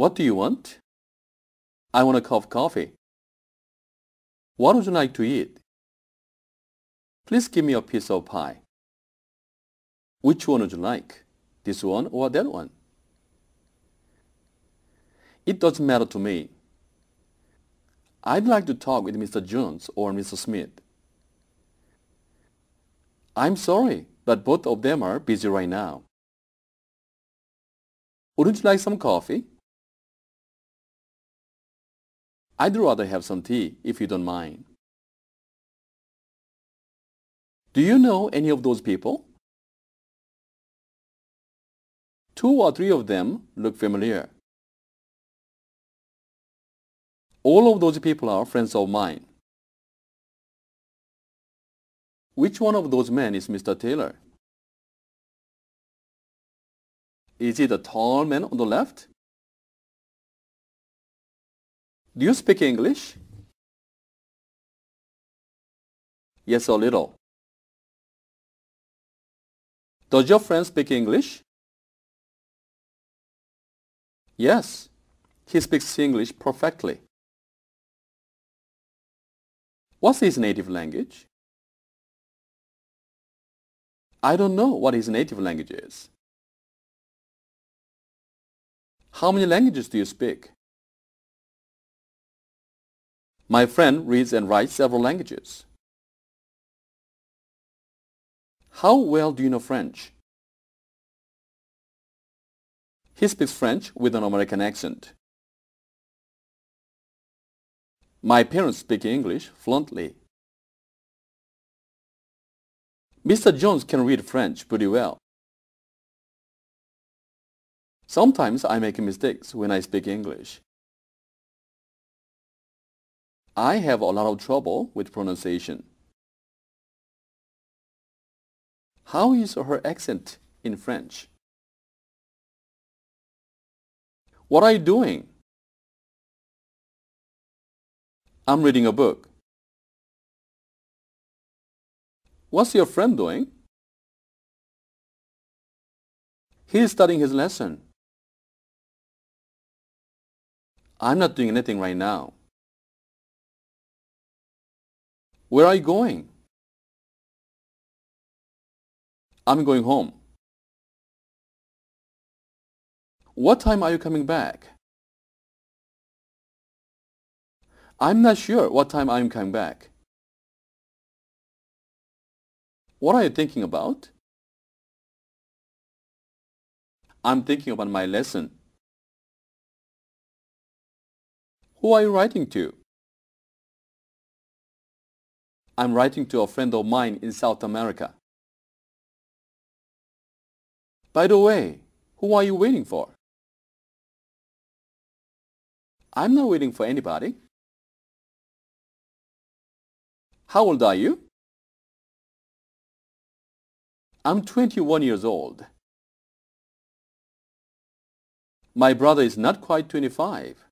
What do you want? I want a cup of coffee. What would you like to eat? Please give me a piece of pie. Which one would you like? This one or that one? It doesn't matter to me. I'd like to talk with Mr. Jones or Mr. Smith. I'm sorry, but both of them are busy right now. Wouldn't you like some coffee? I'd rather have some tea, if you don't mind. Do you know any of those people? 2 or 3 of them look familiar. All of those people are friends of mine. Which one of those men is Mr. Taylor? Is he the tall man on the left? Do you speak English? Yes, a little. Does your friend speak English? Yes, he speaks English perfectly. What's his native language? I don't know what his native language is. How many languages do you speak? My friend reads and writes several languages. How well do you know French? He speaks French with an American accent. My parents speak English fluently. Mr. Jones can read French pretty well. Sometimes I make mistakes when I speak English. I have a lot of trouble with pronunciation. How is her accent in French? What are you doing? I'm reading a book. What's your friend doing? He's studying his lesson. I'm not doing anything right now. Where are you going? I'm going home. What time are you coming back? I'm not sure what time I'm coming back. What are you thinking about? I'm thinking about my lesson. Who are you writing to? I'm writing to a friend of mine in South America. By the way, who are you waiting for? I'm not waiting for anybody. How old are you? I'm 21 years old. My brother is not quite 25.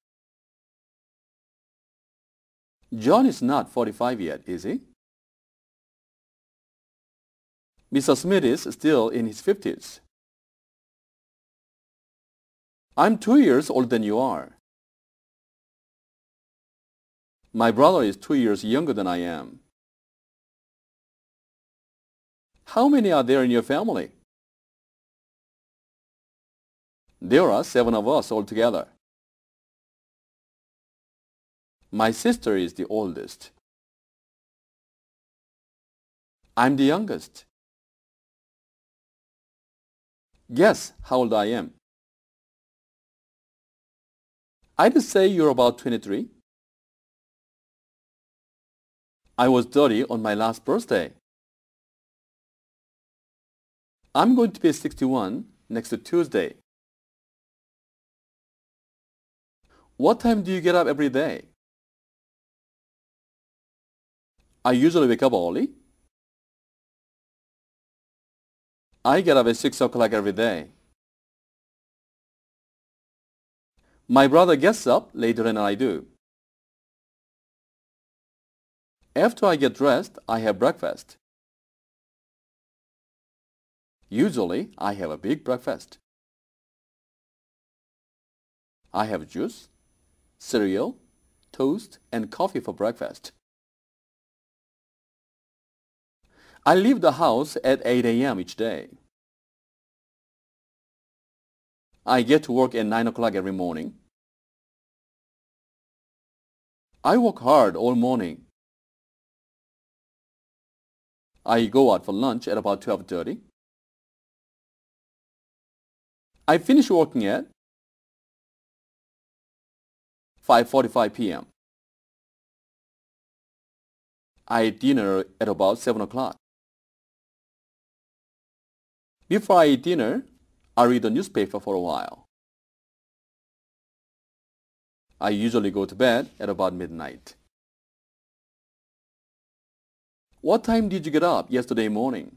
John is not 45 yet, is he? Mr. Smith is still in his 50s. I'm 2 years older than you are. My brother is 2 years younger than I am. How many are there in your family? There are 7 of us altogether. My sister is the oldest. I'm the youngest. Guess how old I am. I'd say you're about 23. I was 30 on my last birthday. I'm going to be 61 next Tuesday. What time do you get up every day? I usually wake up early. I get up at 6 o'clock every day. My brother gets up later than I do. After I get dressed, I have breakfast. Usually, I have a big breakfast. I have juice, cereal, toast, and coffee for breakfast. I leave the house at 8 a.m. each day. I get to work at 9 o'clock every morning. I work hard all morning. I go out for lunch at about 12:30. I finish working at 5:45 p.m. I eat dinner at about 7 o'clock. Before I eat dinner, I read the newspaper for a while. I usually go to bed at about midnight. What time did you get up yesterday morning?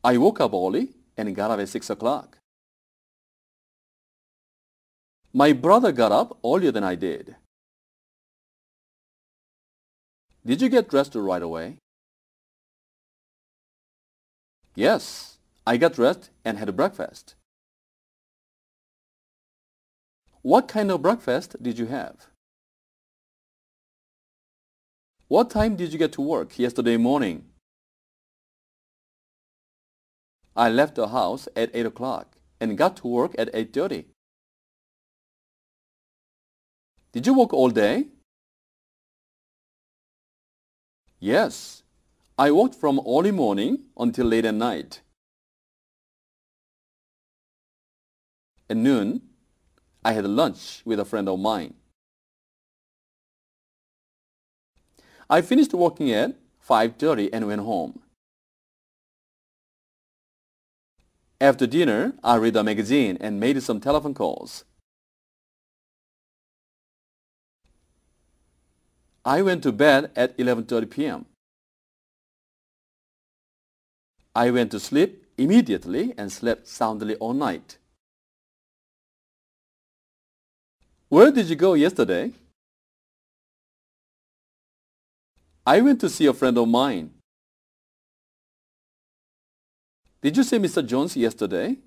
I woke up early and got up at 6 o'clock. My brother got up earlier than I did. Did you get dressed right away? Yes, I got dressed and had breakfast. What kind of breakfast did you have? What time did you get to work yesterday morning? I left the house at 8 o'clock and got to work at 8:30. Did you work all day? Yes, I worked from early morning until late at night. At noon, I had lunch with a friend of mine. I finished working at 5:30 and went home. After dinner, I read a magazine and made some telephone calls. I went to bed at 11:30 p.m. I went to sleep immediately and slept soundly all night. Where did you go yesterday? I went to see a friend of mine. Did you see Mr. Jones yesterday?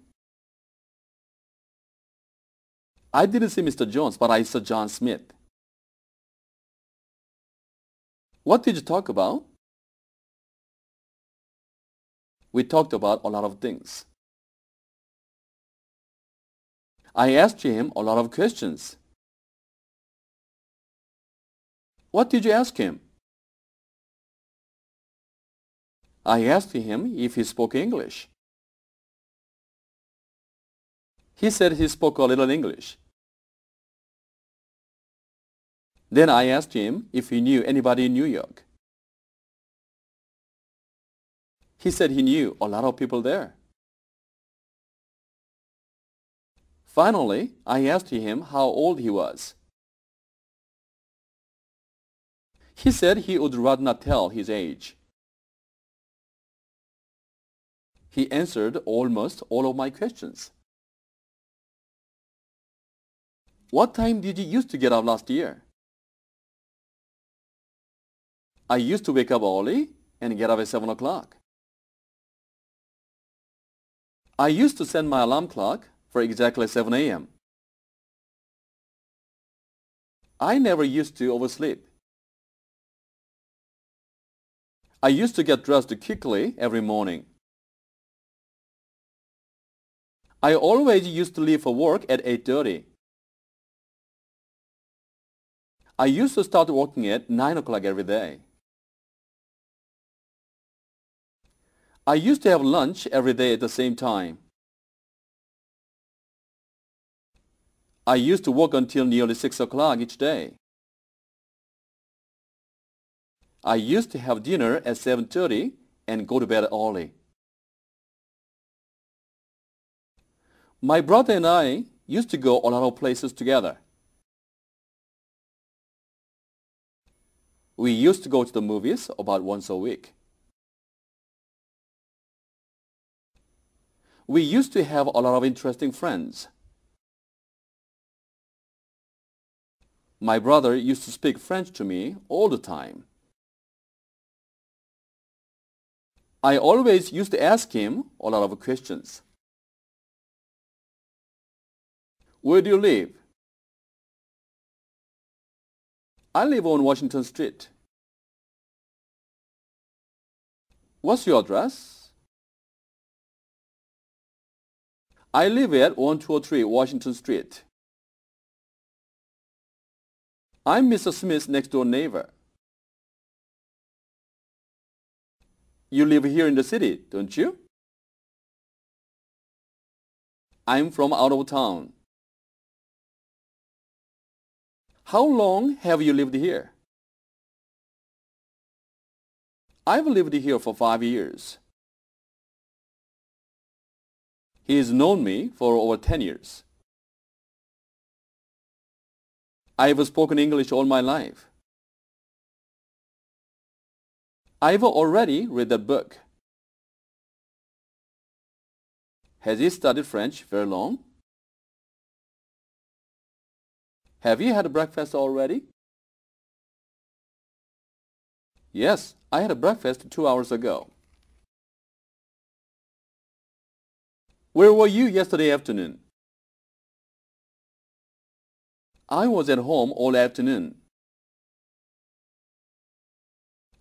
I didn't see Mr. Jones, but I saw John Smith. What did you talk about? We talked about a lot of things. I asked him a lot of questions. What did you ask him? I asked him if he spoke English. He said he spoke a little English. Then I asked him if he knew anybody in New York. He said he knew a lot of people there. Finally, I asked him how old he was. He said he would rather not tell his age. He answered almost all of my questions. What time did you used to get up last year? I used to wake up early and get up at 7 o'clock. I used to set my alarm clock for exactly 7 a.m. I never used to oversleep. I used to get dressed quickly every morning. I always used to leave for work at 8:30. I used to start working at 9 o'clock every day. I used to have lunch every day at the same time. I used to work until nearly 6 o'clock each day. I used to have dinner at 7:30 and go to bed early. My brother and I used to go a lot of places together. We used to go to the movies about once a week. We used to have a lot of interesting friends. My brother used to speak French to me all the time. I always used to ask him a lot of questions. Where do you live? I live on Washington Street. What's your address? I live at 1203 Washington Street. I'm Mr. Smith's next-door neighbor. You live here in the city, don't you? I'm from out of town. How long have you lived here? I've lived here for 5 years. He's known me for over 10 years. I've spoken English all my life. I've already read that book. Has he studied French very long? Have you had breakfast already? Yes, I had breakfast 2 hours ago. Where were you yesterday afternoon? I was at home all afternoon.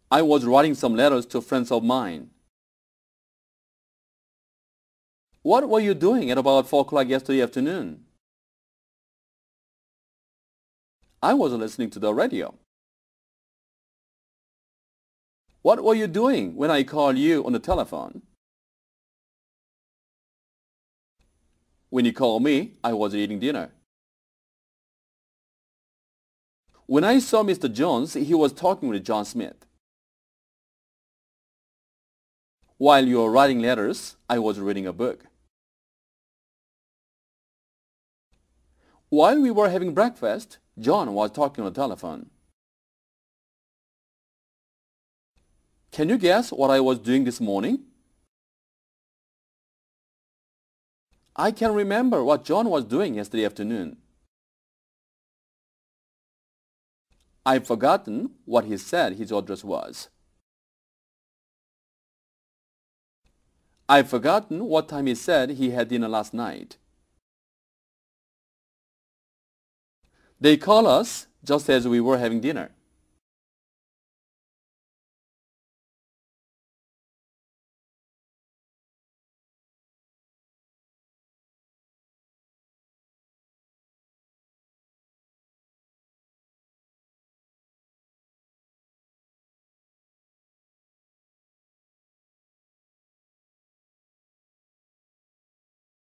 I was writing some letters to friends of mine. What were you doing at about 4 o'clock yesterday afternoon? I was listening to the radio. What were you doing when I called you on the telephone? When you called me, I was eating dinner. When I saw Mr. Jones, he was talking with John Smith. While you were writing letters, I was reading a book. While we were having breakfast, John was talking on the telephone. Can you guess what I was doing this morning? I can remember what John was doing yesterday afternoon. I've forgotten what he said his address was. I've forgotten what time he said he had dinner last night. They called us just as we were having dinner.